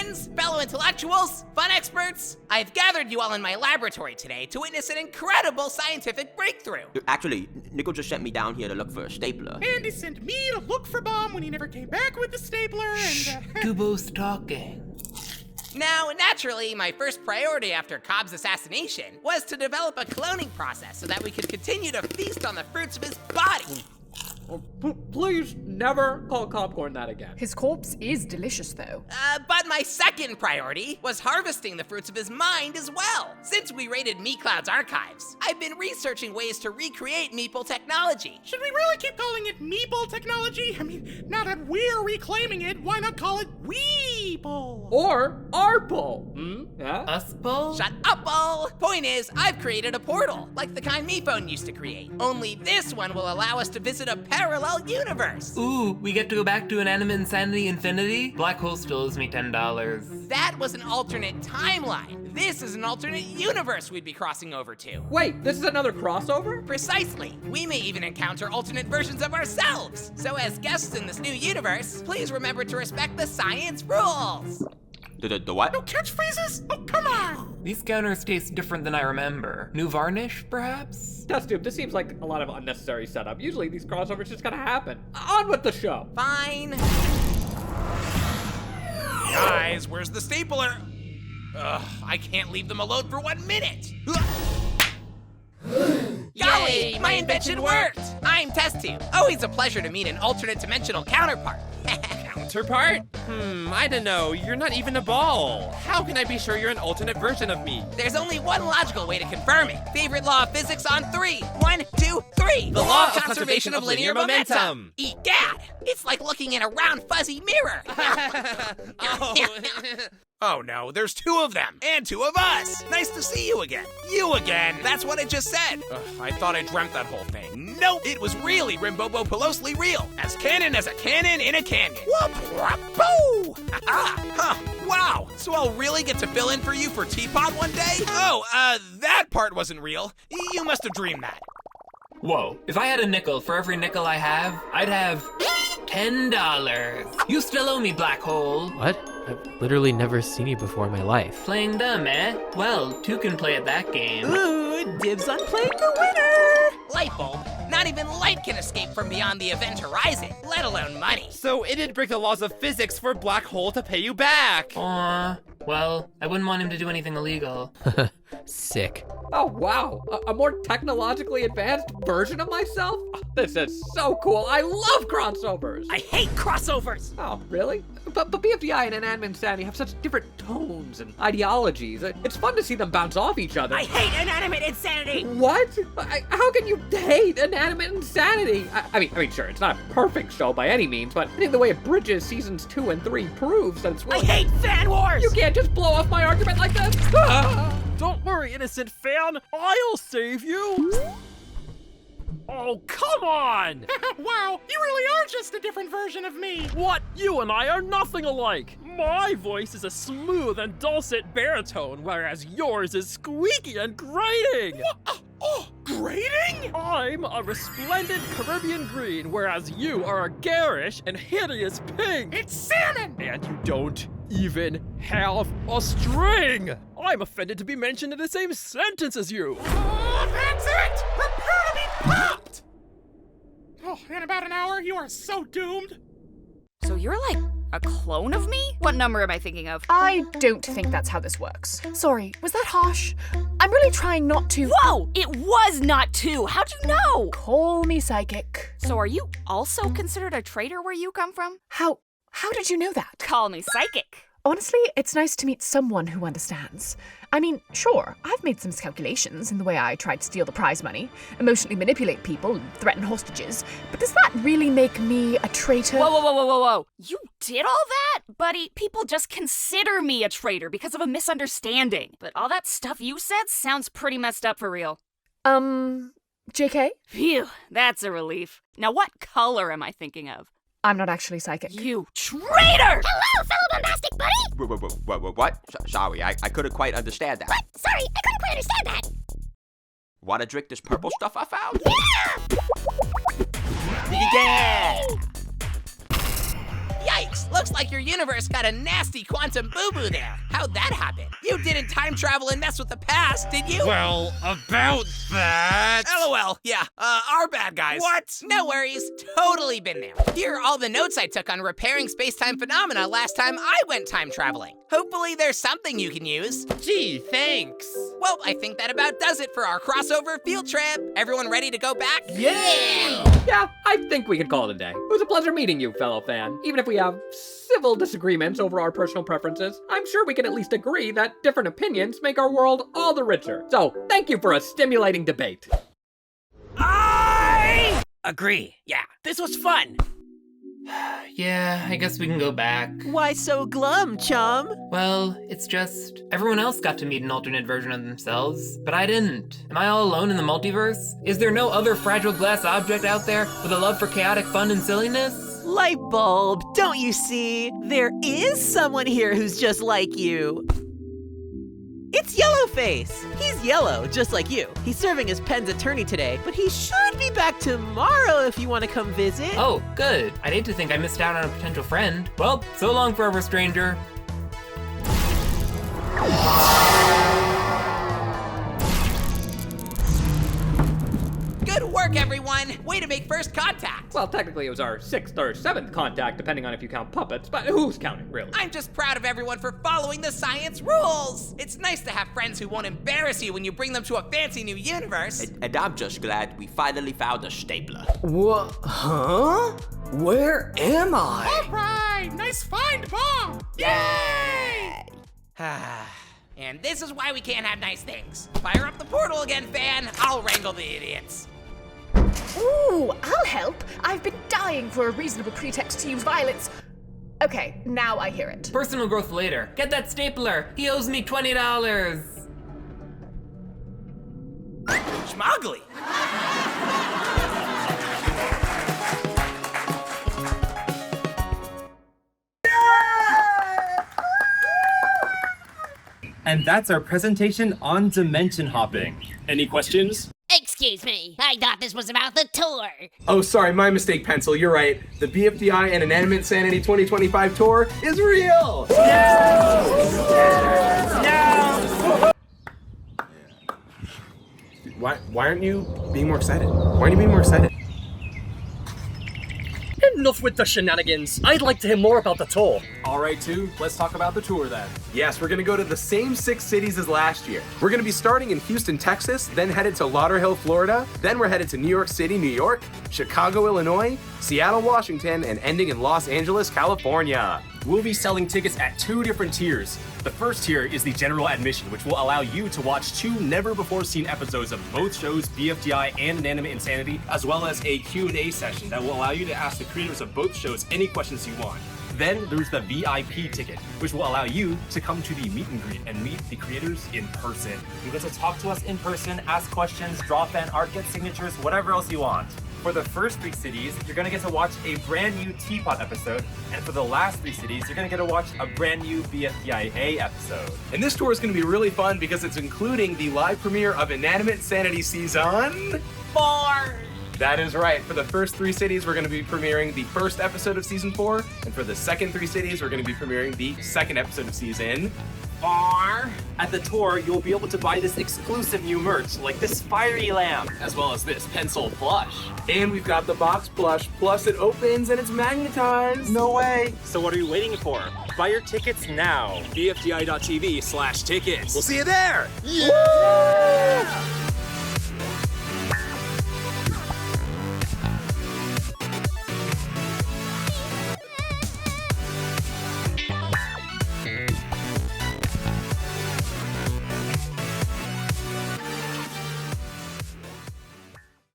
friends, fellow intellectuals, fun experts, I've gathered you all in my laboratory today to witness an incredible scientific breakthrough. Actually, Nickel just sent me down here to look for a stapler. And he sent me to look for Bomb when he never came back with the stapler, and Kubo's talking. Now, naturally, my first priority after Cobb's assassination was to develop a cloning process so that we could continue to feast on the fruits of his body. Oh, please never call Popcorn that again. His corpse is delicious, though. But my second priority was harvesting the fruits of his mind as well. Since we raided MeCloud's archives, I've been researching ways to recreate Meeple technology. should we really keep calling it Meeple technology? I mean, now that we're reclaiming it, why not call it Weeple? Or Arple. Yeah? Uspel? Shut up, all! Point is, I've created a portal, like the kind MePhone used to create. Only this one will allow us to visit a parallel universe. Ooh, we get to go back to Inanimate Insanity Infinity? Black Hole still owes me $10. That was an alternate timeline. This is an alternate universe we'd be crossing over to. Wait, this is another crossover? Precisely. We may even encounter alternate versions of ourselves. So as guests in this new universe, please remember to respect the science rules. The what? No catchphrases? Oh, come on! These counters taste different than I remember. New varnish, perhaps? Dust Tube, this seems like a lot of unnecessary setup. Usually these crossovers just gotta happen. On with the show! Fine. Guys, where's the stapler? Ugh, I can't leave them alone for 1 minute. Golly, my invention worked! I'm Test Tube. Always a pleasure to meet an alternate dimensional counterpart. Counterpart? I don't know. You're not even a ball. How can I be sure you're an alternate version of me? There's only one logical way to confirm it. Favorite law of physics on 3. 1, 2, 3. The law of conservation of linear momentum. Egad! It's like looking in a round, fuzzy mirror. Oh no, there's 2 of them, and 2 of us. Nice to see you again. You again. That's what I just said. I thought I dreamt that whole thing. Nope, it was really Rimbobo-Pelosely real. As canon as a cannon in a canyon. Whoop, whoop, boo! Huh, wow. So I'll really get to fill in for you for Teapot one day? Oh, that part wasn't real. You must have dreamed that. Whoa, if I had a nickel for every nickel I have, I'd have $10. You still owe me, Black Hole. What? I've literally never seen you before in my life. Playing dumb, eh? Well, 2 can play at that game. Ooh, dibs on playing the winner! Light bulb. Not even light can escape from beyond the event horizon, let alone money. So it did break the laws of physics for Black Hole to pay you back. Aw, well, I wouldn't want him to do anything illegal. Sick. Oh wow, a more technologically advanced version of myself? Oh, this is so cool, I love crossovers! I hate crossovers! Oh, really? But BFDI and Inanimate Insanity have such different tones and ideologies. It's fun to see them bounce off each other. I hate Inanimate Insanity! What? How can you hate Inanimate Insanity? I mean, sure, it's not a perfect show by any means, but I think the way it bridges seasons 2 and 3 proves that it's I hate fan wars! You can't just blow off my argument like this! Ah! Don't worry, innocent fan. I'll save you. Oh, come on! Wow, you really are just a different version of me. What? You and I are nothing alike. My voice is a smooth and dulcet baritone, whereas yours is squeaky and grating. What? Oh, grating? I'm a resplendent Caribbean green, whereas you are a garish and hideous pink. It's salmon! And you don't even have a string. I'm offended to be mentioned in the same sentence as you. Oh, that's it! Prepare to be popped! Oh, in about an hour, you are so doomed. So you're like a clone of me? What number am I thinking of? I don't think that's how this works. Sorry, was that harsh? I'm really trying not to— Whoa! It was not 2! How'd you know? Call me psychic. So are you also considered a traitor where you come from? How did you know that? Call me psychic. Honestly, it's nice to meet someone who understands. I mean, sure, I've made some miscalculations in the way I tried to steal the prize money, emotionally manipulate people, and threaten hostages, but does that really make me a traitor? Whoa. You did all that? Buddy, people just consider me a traitor because of a misunderstanding. But all that stuff you said sounds pretty messed up for real. JK? Phew, that's a relief. Now what color am I thinking of? I'm not actually psychic. You traitor! Hello, fellow bombastic buddy! What? Sorry, I couldn't quite understand that. What? Sorry, I couldn't quite understand that. Wanna drink this purple stuff I found? Yeah! Yeah! Yikes! Looks like your universe got a nasty quantum boo-boo there. How'd that happen? You didn't time travel and mess with the past, did you? Well, about that. LOL, yeah, our bad guys. What? No worries, totally been there. Here are all the notes I took on repairing space-time phenomena last time I went time traveling. Hopefully there's something you can use. Gee, thanks. Well, I think that about does it for our crossover field trip. Everyone ready to go back? Yeah, I think we could call it a day. It was a pleasure meeting you, fellow fan. Even if we have civil disagreements over our personal preferences, I'm sure we can at least agree that different opinions make our world all the richer. So, thank you for a stimulating debate. I agree. Yeah, this was fun. Yeah, I guess we can go back. Why so glum, chum? Well, it's just everyone else got to meet an alternate version of themselves, but I didn't. Am I all alone in the multiverse? Is there no other fragile glass object out there with a love for chaotic fun and silliness? Light bulb, don't you see? There is someone here who's just like you. It's Yellowface! He's yellow, just like you. He's serving as Penn's attorney today, but he should be back tomorrow if you want to come visit. Oh, good. I'd hate to think I missed out on a potential friend. Well, so long, forever stranger. Good work, everyone! Way to make first contact! Well, technically it was our 6th or 7th contact, depending on if you count puppets, but who's counting, really? I'm just proud of everyone for following the science rules! It's nice to have friends who won't embarrass you when you bring them to a fancy new universe. And I'm just glad we finally found a stapler. What? Huh? Where am I? Alright, nice find, Bob! Yay! And this is why we can't have nice things. Fire up the portal again, fan. I'll wrangle the idiots. Ooh, I'll help. I've been dying for a reasonable pretext to use violence. Okay, now I hear it. Personal growth later. Get that stapler. He owes me $20. Schmoggly. And that's our presentation on dimension hopping. Any questions? Excuse me, I thought this was about the tour. Oh, sorry, my mistake, Pencil. You're right. The BFDI and Inanimate Insanity 2025 tour is real! Why aren't you being more excited? Why aren't you being more excited? Enough with the shenanigans. I'd like to hear more about the tour. All right, too. Let's talk about the tour then. Yes, we're going to go to the same 6 cities as last year. We're going to be starting in Houston, Texas, then headed to Lauderhill, Florida, then we're headed to New York City, New York, Chicago, Illinois, Seattle, Washington, and ending in Los Angeles, California. We'll be selling tickets at 2 different tiers. The first tier is the general admission, which will allow you to watch 2 never-before-seen episodes of both shows, BFDI and Inanimate Insanity, as well as a Q&A session that will allow you to ask the creators of both shows any questions you want. Then there's the VIP ticket, which will allow you to come to the meet and greet and meet the creators in person. You get to talk to us in person, ask questions, draw fan art, get signatures, whatever else you want. For the first 3 cities, you're gonna get to watch a brand new Teapot episode, and for the last 3 cities, you're gonna get to watch a brand new BFDIA episode. And this tour is gonna be really fun because it's including the live premiere of Inanimate Insanity Season 4. That is right. For the first 3 cities, we're going to be premiering the first episode of Season 4. And for the second 3 cities, we're going to be premiering the second episode of Season 4. At the tour, you'll be able to buy this exclusive new merch, like this fiery lamp, as well as this pencil plush. And we've got the box plush, plus it opens and it's magnetized. No way. So what are you waiting for? Buy your tickets now. BFDI.tv/tickets. We'll see you there. Yeah!